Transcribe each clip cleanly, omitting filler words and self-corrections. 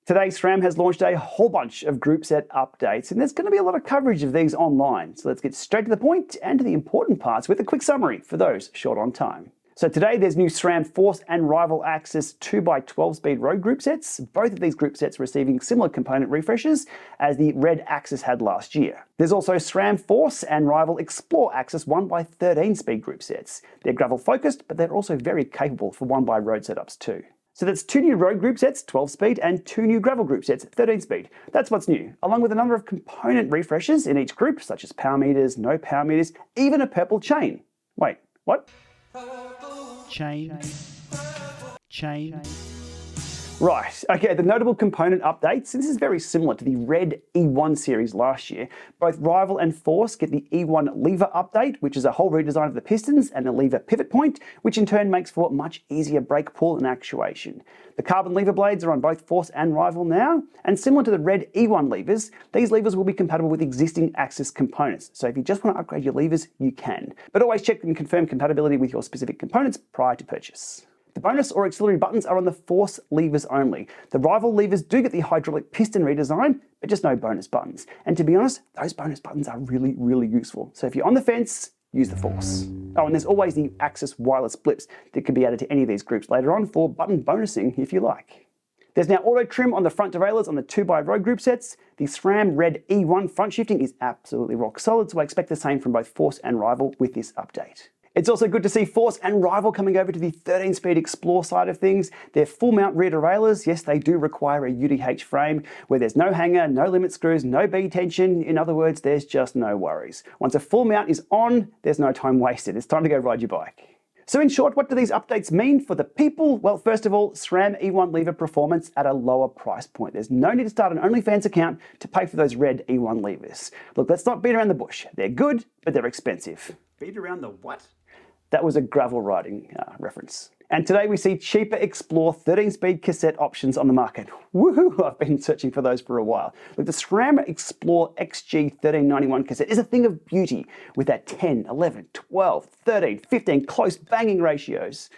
Today, SRAM has launched a whole bunch of Groupset updates, and there's going to be a lot of coverage of these online. So let's get straight to the point and to the important parts with a quick summary for those short on time. So today there's new SRAM Force and Rival AXS 2x12 speed road groupsets. Both of these groupsets receiving similar component refreshes as the red AXS had last year. There's also SRAM Force and Rival Explore AXS 1x13 speed groupsets. They're gravel focused, but they're also very capable for 1x road setups too. So that's 2 new road groupsets, 12 speed, and 2 new gravel groupsets, 13 speed. That's what's new, along with a number of component refreshes in each group, such as power meters, no power meters, even a purple chain. Wait, what? Chain. Right, okay, the notable component updates, this is very similar to the red E1 series last year. Both Rival and Force get the E1 lever update, which is a whole redesign of the pistons and a lever pivot point, which in turn makes for much easier brake pull and actuation. The carbon lever blades are on both Force and Rival now, and similar to the red E1 levers, these levers will be compatible with existing AXS components. So if you just want to upgrade your levers, you can. But always check and confirm compatibility with your specific components prior to purchase. The bonus or auxiliary buttons are on the Force levers only. The Rival levers do get the hydraulic piston redesign, but just no bonus buttons. And to be honest, those bonus buttons are really useful. So if you're on the fence, use the Force. Oh, and there's always the AXS wireless blips that can be added to any of these groups later on for button bonusing if you like. There's now auto trim on the front derailleurs on the 2x road group sets. The SRAM Red E1 front shifting is absolutely rock solid, so I expect the same from both Force and Rival with this update. It's also good to see Force and Rival coming over to the 13-speed Explore side of things. They're full mount rear derailleurs. Yes, they do require a UDH frame where there's no hanger, no limit screws, no B tension. In other words, there's just no worries. Once a full mount is on, there's no time wasted. It's time to go ride your bike. So in short, what do these updates mean for the people? Well, first of all, SRAM E1 lever performance at a lower price point. There's no need to start an OnlyFans account to pay for those red E1 levers. Look, let's not beat around the bush. They're good, but they're expensive. Beat around the what? That was a gravel riding reference. And today we see cheaper Explore 13-speed cassette options on the market. Woohoo! I've been searching for those for a while. Look, the SRAM Explore XG 1391 cassette is a thing of beauty with that 10, 11, 12, 13, 15 close banging ratios.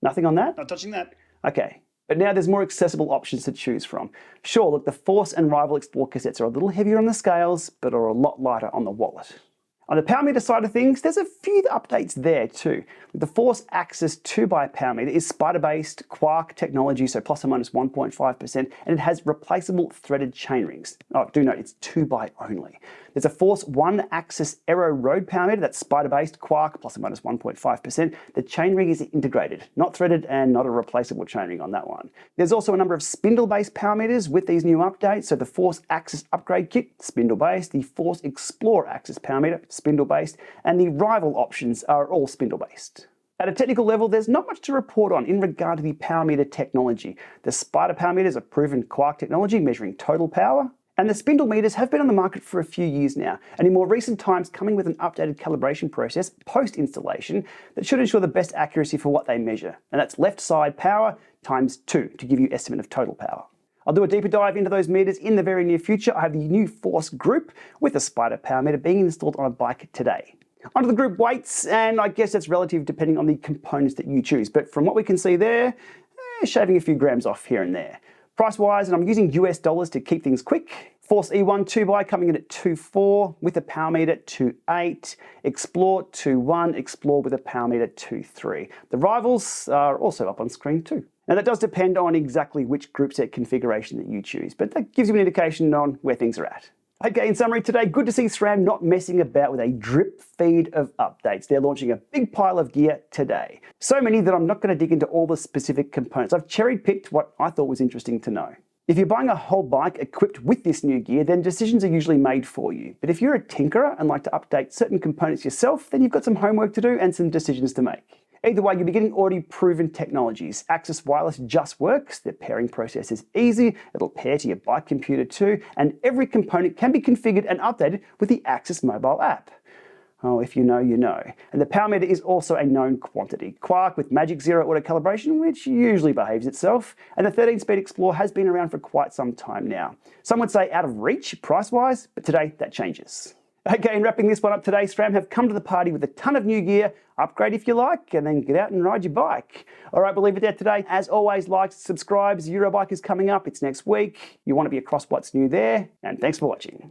Nothing on that? Not touching that. Okay. But now there's more accessible options to choose from. Sure, look, the Force and Rival Explore cassettes are a little heavier on the scales, but are a lot lighter on the wallet. On the power meter side of things, there's a few updates there too. The Force AXS 2x power meter is spider-based Quarq technology, so plus or minus 1.5%, and it has replaceable threaded chain rings. Oh, do note, it's 2x only. There's a Force 1 AXS Aero road power meter that's spider-based Quarq, plus or minus 1.5%. The chain ring is integrated, not threaded and not a replaceable chain ring on that one. There's also a number of spindle-based power meters with these new updates. So the Force AXS upgrade kit, spindle-based, the Force Explore AXS power meter, spindle-based, and the Rival options are all spindle-based. At a technical level, there's not much to report on in regard to the power meter technology. The spider power meters are proven Quarq technology, measuring total power. And the spindle meters have been on the market for a few years now, and in more recent times coming with an updated calibration process post-installation that should ensure the best accuracy for what they measure. And that's left side power times 2 to give you estimate of total power. I'll do a deeper dive into those meters in the very near future. I have the new Force group with a spider power meter being installed on a bike today. Onto the group weights, and I guess that's relative depending on the components that you choose, but from what we can see there, shaving a few grams off here and there. Price-wise, and I'm using US dollars to keep things quick. Force E1 2x coming in at 2.4 with a power meter 2.8. Explore 2.1, Explore with a power meter 2.3. The Rivals are also up on screen too. Now that does depend on exactly which groupset configuration that you choose, but that gives you an indication on where things are at. Okay, in summary today, good to see SRAM not messing about with a drip feed of updates. They're launching a big pile of gear today. So many that I'm not going to dig into all the specific components. I've cherry-picked what I thought was interesting to know. If you're buying a whole bike equipped with this new gear, then decisions are usually made for you. But if you're a tinkerer and like to update certain components yourself, then you've got some homework to do and some decisions to make. Either way, you'll be getting already proven technologies. AXS Wireless just works, the pairing process is easy, it'll pair to your bike computer too, and every component can be configured and updated with the AXS mobile app. Oh, if you know, you know. And the power meter is also a known quantity. Quarq with Magic Zero auto calibration, which usually behaves itself, and the 13-speed Explore has been around for quite some time now. Some would say out of reach price-wise, but today that changes. Okay, and wrapping this one up today, SRAM have come to the party with a ton of new gear. Upgrade if you like, and then get out and ride your bike. All right, we'll leave it there today. As always, like, subscribe. Eurobike is coming up. It's next week. You want to be across what's new there. And thanks for watching.